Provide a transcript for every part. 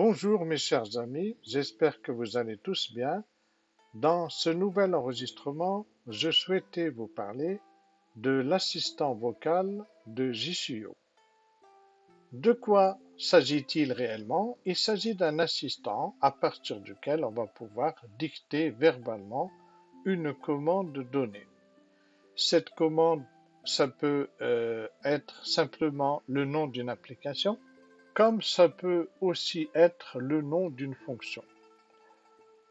Bonjour mes chers amis, j'espère que vous allez tous bien. Dans ce nouvel enregistrement, je souhaitais vous parler de l'assistant vocal de JSUO. De quoi s'agit-il réellement? Il s'agit d'un assistant à partir duquel on va pouvoir dicter verbalement une commande donnée. Cette commande, ça peut être simplement le nom d'une application, comme ça peut aussi être le nom d'une fonction.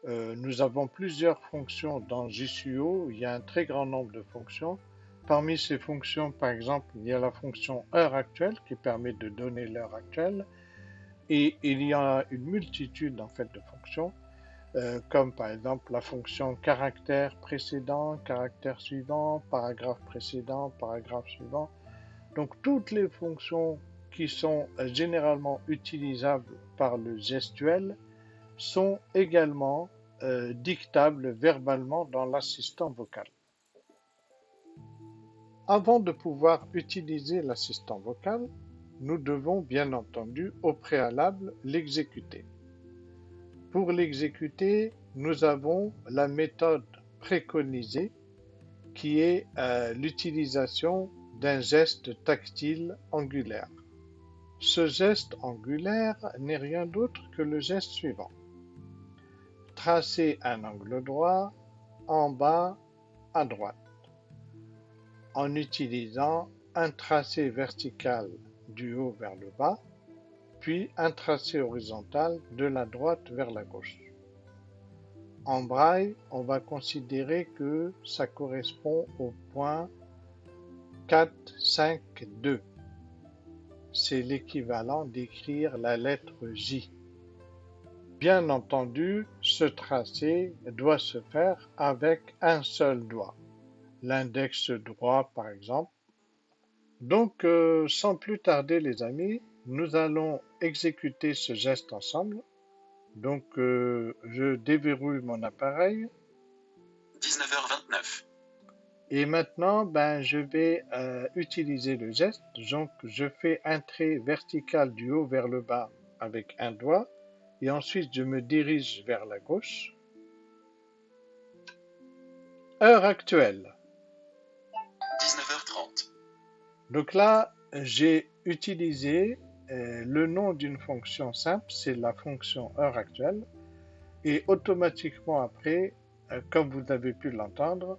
Nous avons plusieurs fonctions dans JSUO, il y a un très grand nombre de fonctions. Parmi ces fonctions, par exemple, il y a la fonction heure actuelle qui permet de donner l'heure actuelle et il y a une multitude en fait de fonctions comme par exemple la fonction caractère précédent, caractère suivant, paragraphe précédent, paragraphe suivant. Donc toutes les fonctions qui sont généralement utilisables par le gestuel sont également dictables verbalement dans l'assistant vocal. Avant de pouvoir utiliser l'assistant vocal, nous devons bien entendu au préalable l'exécuter. Pour l'exécuter, nous avons la méthode préconisée qui est l'utilisation d'un geste tactile angulaire. Ce geste angulaire n'est rien d'autre que le geste suivant. Tracer un angle droit en bas à droite en utilisant un tracé vertical du haut vers le bas, puis un tracé horizontal de la droite vers la gauche. En braille, on va considérer que ça correspond au point 4, 5, 2. C'est l'équivalent d'écrire la lettre J. Bien entendu, ce tracé doit se faire avec un seul doigt, l'index droit par exemple. Donc, sans plus tarder les amis, nous allons exécuter ce geste ensemble. Donc, je déverrouille mon appareil. 19h29. Et maintenant, je vais utiliser le geste. Donc, je fais un trait vertical du haut vers le bas avec un doigt. Et ensuite, je me dirige vers la gauche. Heure actuelle. 19h30. Donc là, j'ai utilisé le nom d'une fonction simple, c'est la fonction heure actuelle. Et automatiquement après, comme vous avez pu l'entendre,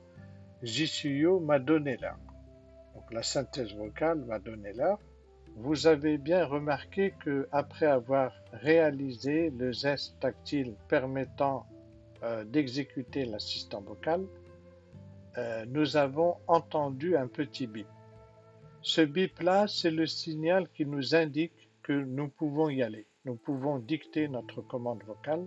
JSUO m'a donné l'heure. Donc la synthèse vocale m'a donné l'heure. Vous avez bien remarqué que après avoir réalisé le geste tactile permettant d'exécuter l'assistant vocal, nous avons entendu un petit bip. Ce bip-là, c'est le signal qui nous indique que nous pouvons y aller. Nous pouvons dicter notre commande vocale.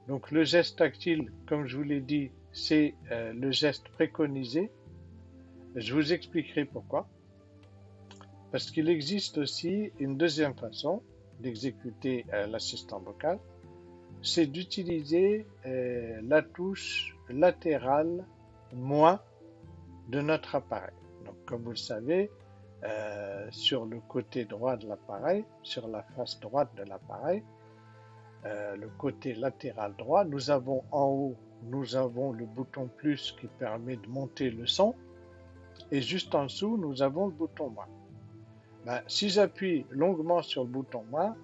Donc le geste tactile, comme je vous l'ai dit, c'est le geste préconisé. Je vous expliquerai pourquoi. Parce qu'il existe aussi une deuxième façon d'exécuter l'assistant vocal, c'est d'utiliser la touche latérale moins de notre appareil. Donc, comme vous le savez, sur le côté droit de l'appareil, sur la face droite de l'appareil, le côté latéral droit, nous avons en haut, nous avons le bouton plus qui permet de monter le son, et juste en dessous, nous avons le bouton moins. Si j'appuie longuement sur le bouton moins,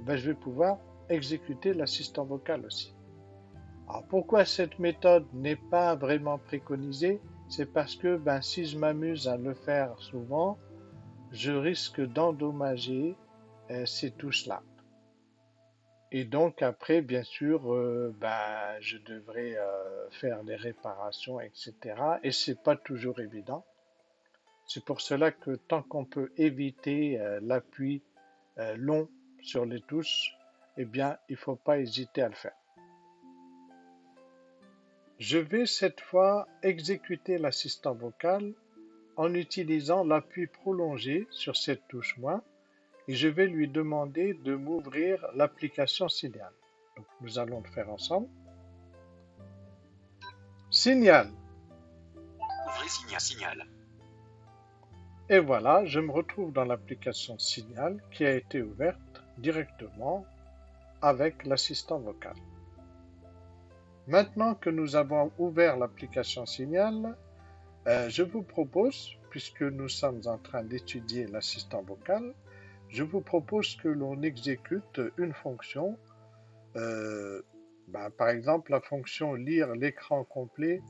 je vais pouvoir exécuter l'assistant vocal aussi. Alors pourquoi cette méthode n'est pas vraiment préconisée? C'est parce que si je m'amuse à le faire souvent, je risque d'endommager ces touches-là. Et donc après, bien sûr, je devrais faire des réparations, etc. Et c'est pas toujours évident. C'est pour cela que tant qu'on peut éviter l'appui long sur les touches, eh bien, il ne faut pas hésiter à le faire. Je vais cette fois exécuter l'assistant vocal en utilisant l'appui prolongé sur cette touche moins et je vais lui demander de m'ouvrir l'application Signal. Donc, nous allons le faire ensemble. Signal. Ouvrez Signal. Et voilà, je me retrouve dans l'application Signal qui a été ouverte directement avec l'assistant vocal. Maintenant que nous avons ouvert l'application Signal, je vous propose, puisque nous sommes en train d'étudier l'assistant vocal, je vous propose que l'on exécute une fonction, par exemple la fonction lire l'écran complet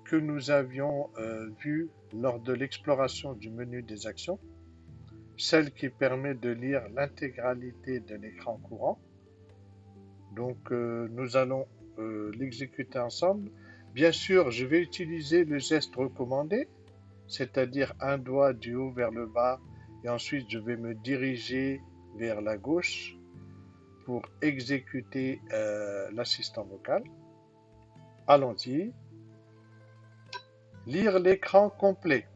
que nous avions vue lors de l'exploration du menu des actions, celle qui permet de lire l'intégralité de l'écran courant. Donc nous allons l'exécuter ensemble. Bien sûr, je vais utiliser le geste recommandé, c'est-à-dire un doigt du haut vers le bas et ensuite je vais me diriger vers la gauche pour exécuter l'assistant vocal. Allons-y. Lire l'écran complet.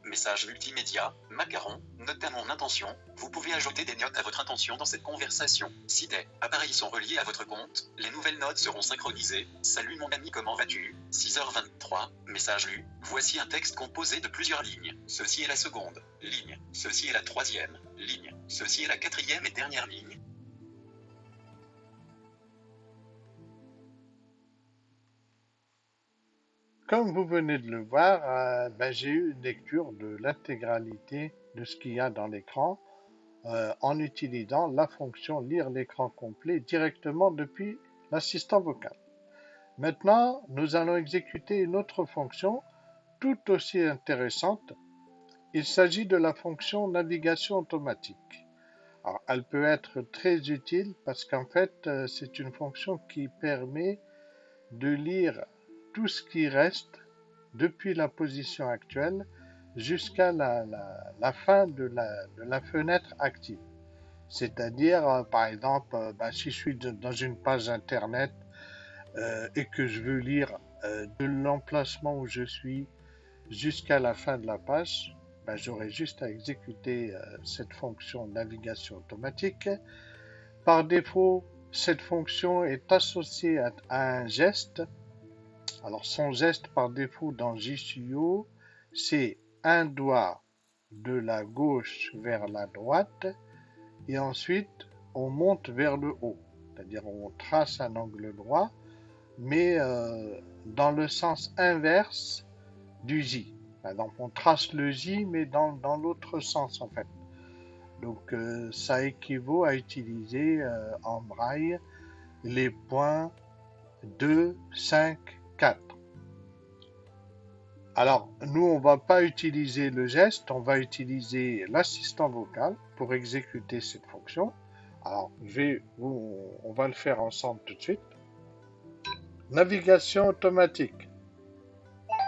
Message multimédia, Macaron, note à mon intention. Vous pouvez ajouter des notes à votre intention dans cette conversation. Si des appareils sont reliés à votre compte, les nouvelles notes seront synchronisées. Salut mon ami, comment vas-tu? 6h23, message lu. Voici un texte composé de plusieurs lignes. Ceci est la seconde ligne. Ceci est la troisième ligne. Ceci est la quatrième et dernière ligne. Comme vous venez de le voir, j'ai eu une lecture de l'intégralité de ce qu'il y a dans l'écran en utilisant la fonction lire l'écran complet directement depuis l'assistant vocal. Maintenant, nous allons exécuter une autre fonction tout aussi intéressante. Il s'agit de la fonction navigation automatique. Alors, elle peut être très utile parce qu'en fait, c'est une fonction qui permet de lire tout ce qui reste depuis la position actuelle jusqu'à la fin de la fenêtre active. C'est-à-dire, par exemple, si je suis dans une page internet et que je veux lire de l'emplacement où je suis jusqu'à la fin de la page, j'aurai juste à exécuter cette fonction navigation automatique. Par défaut, cette fonction est associée à un geste. Alors son geste par défaut dans JStudio, c'est un doigt de la gauche vers la droite et ensuite on monte vers le haut. C'est-à-dire on trace un angle droit mais dans le sens inverse du J. Donc on trace le J mais dans l'autre sens en fait. Donc ça équivaut à utiliser en braille les points 2, 5, 4. Alors, nous, on ne va pas utiliser le geste, on va utiliser l'assistant vocal pour exécuter cette fonction. Alors, on va le faire ensemble tout de suite. Navigation automatique.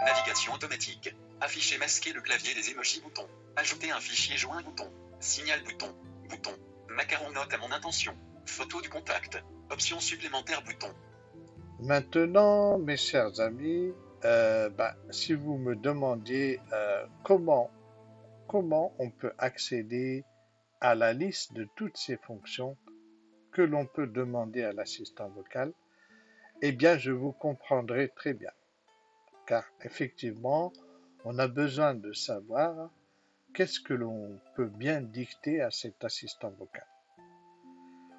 Navigation automatique. Afficher masquer le clavier des emojis bouton. Ajouter un fichier joint bouton. Signal bouton. Bouton. Macaron note à mon intention. Photo du contact. Option supplémentaire bouton. Maintenant, mes chers amis, si vous me demandiez comment on peut accéder à la liste de toutes ces fonctions que l'on peut demander à l'assistant vocal, eh bien, je vous comprendrai très bien. Car effectivement, on a besoin de savoir qu'est-ce que l'on peut bien dicter à cet assistant vocal.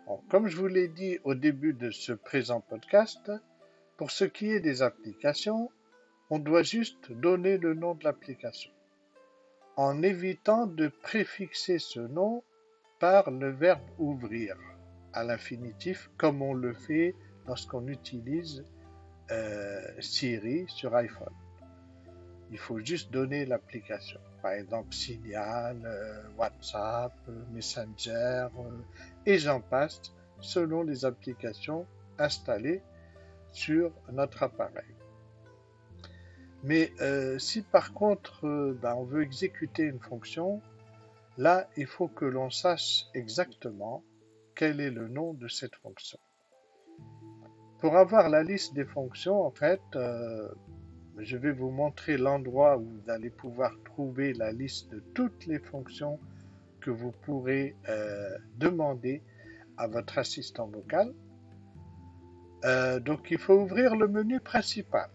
Alors, comme je vous l'ai dit au début de ce présent podcast, pour ce qui est des applications, on doit juste donner le nom de l'application, en évitant de préfixer ce nom par le verbe ouvrir à l'infinitif, comme on le fait lorsqu'on utilise Siri sur iPhone. Il faut juste donner l'application. Par exemple, Signal, WhatsApp, Messenger, et j'en passe, selon les applications installées sur notre appareil. Mais si par contre on veut exécuter une fonction, là il faut que l'on sache exactement quel est le nom de cette fonction. Pour avoir la liste des fonctions, en fait, je vais vous montrer l'endroit où vous allez pouvoir trouver la liste de toutes les fonctions que vous pourrez demander à votre assistant vocal. Donc il faut ouvrir le menu principal.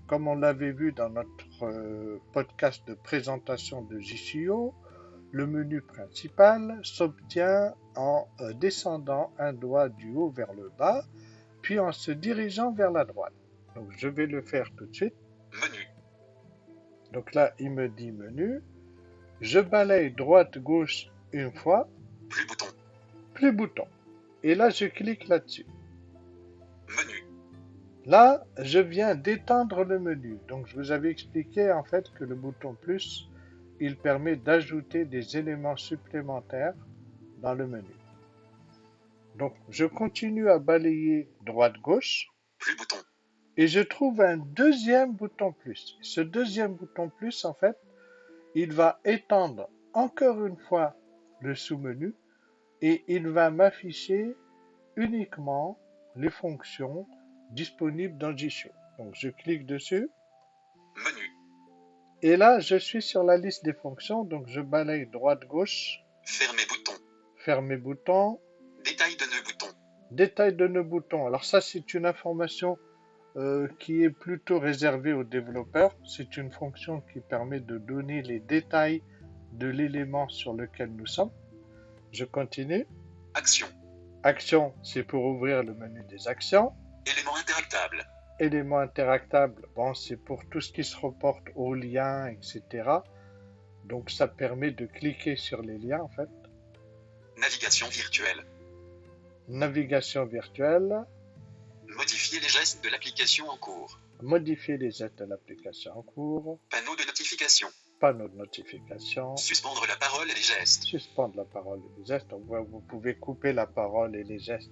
Comme on l'avait vu dans notre podcast de présentation de JStudio, Le menu principal s'obtient en descendant un doigt du haut vers le bas, puis en se dirigeant vers la droite. Donc je vais le faire tout de suite. Menu. Donc là, il me dit menu. Je balaye droite-gauche une fois, Plus bouton. plus bouton. Et là, je clique là-dessus. Menu. Là, je viens d'étendre le menu. Donc, je vous avais expliqué en fait que le bouton plus, il permet d'ajouter des éléments supplémentaires dans le menu. Donc, je continue à balayer droite-gauche Plus bouton. et je trouve un deuxième bouton plus. Ce deuxième bouton plus, en fait, il va étendre encore une fois le sous-menu et il va m'afficher uniquement les fonctions disponibles dans G Suite. Donc je clique dessus Menu. et là je suis sur la liste des fonctions. Donc je balaye droite-gauche, Fermer bouton. fermer bouton, Détail de nœud bouton. détail de nos boutons. Alors ça c'est une information qui est plutôt réservée aux développeurs. C'est une fonction qui permet de donner les détails de l'élément sur lequel nous sommes. Je continue. Action. Action, c'est pour ouvrir le menu des actions. Élément interactable. Éléments interactables, bon, c'est pour tout ce qui se reporte aux liens, etc. Donc ça permet de cliquer sur les liens en fait. Navigation virtuelle. Navigation virtuelle, Modifier les gestes de l'application en cours. modifier les gestes de l'application en cours, Panneau de notification. panneau de notification, Suspendre la parole et les gestes. suspendre la parole et les gestes. Donc, vous pouvez couper la parole et les gestes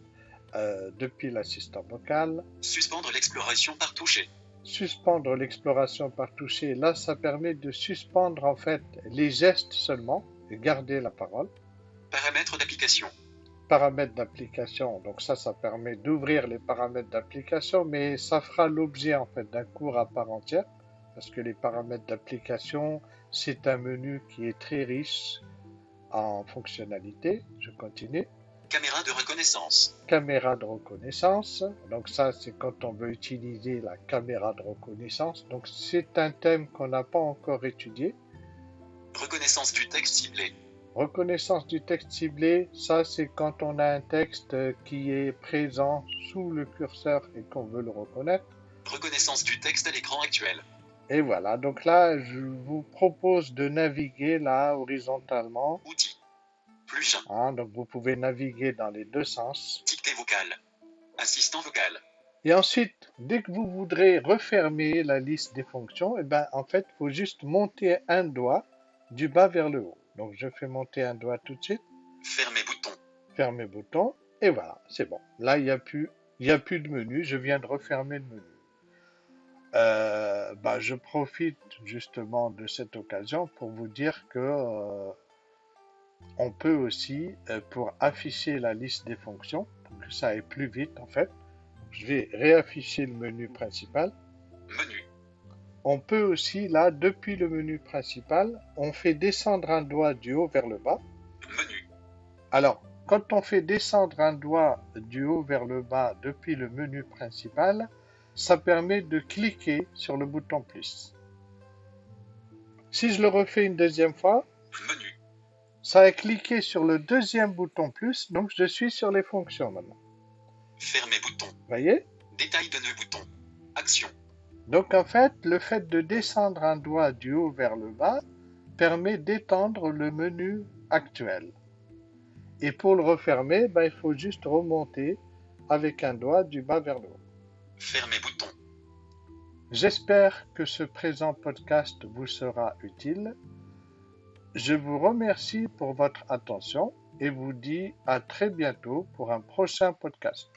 depuis l'assistant vocal. Suspendre l'exploration par toucher. Suspendre l'exploration par toucher, là ça permet de suspendre en fait les gestes seulement et garder la parole. Paramètres d'application. Paramètres d'application, donc ça permet d'ouvrir les paramètres d'application, mais ça fera l'objet en fait d'un cours à part entière, parce que les paramètres d'application, c'est un menu qui est très riche en fonctionnalités. Je continue. Caméra de reconnaissance. Caméra de reconnaissance, donc ça c'est quand on veut utiliser la caméra de reconnaissance, donc c'est un thème qu'on n'a pas encore étudié. Reconnaissance du texte ciblé. Reconnaissance du texte ciblé, ça c'est quand on a un texte qui est présent sous le curseur et qu'on veut le reconnaître. Reconnaissance du texte à l'écran actuel. Et voilà, donc là je vous propose de naviguer là horizontalement. Outils. Plus 1. Hein, donc vous pouvez naviguer dans les deux sens. Dictée vocale. Assistant vocal. Et ensuite, dès que vous voudrez refermer la liste des fonctions, et ben en fait, il faut juste monter un doigt du bas vers le haut. Donc je fais monter un doigt tout de suite, Fermer bouton. fermer bouton, et voilà, c'est bon. Là, il n'y a plus de menu, je viens de refermer le menu. Je profite justement de cette occasion pour vous dire que on peut aussi, pour afficher la liste des fonctions, pour que ça aille plus vite en fait, je vais réafficher le menu principal. Menu. On peut aussi, là, depuis le menu principal, on fait descendre un doigt du haut vers le bas. Menu. Alors, quand on fait descendre un doigt du haut vers le bas depuis le menu principal, ça permet de cliquer sur le bouton plus. Si je le refais une deuxième fois, Menu. ça a cliqué sur le deuxième bouton plus, donc je suis sur les fonctions maintenant. Fermer bouton. Voyez? Détail de nœud bouton. Action. Donc en fait, le fait de descendre un doigt du haut vers le bas permet d'étendre le menu actuel. Et pour le refermer, il faut juste remonter avec un doigt du bas vers le haut. Fermer bouton. J'espère que ce présent podcast vous sera utile. Je vous remercie pour votre attention et vous dis à très bientôt pour un prochain podcast.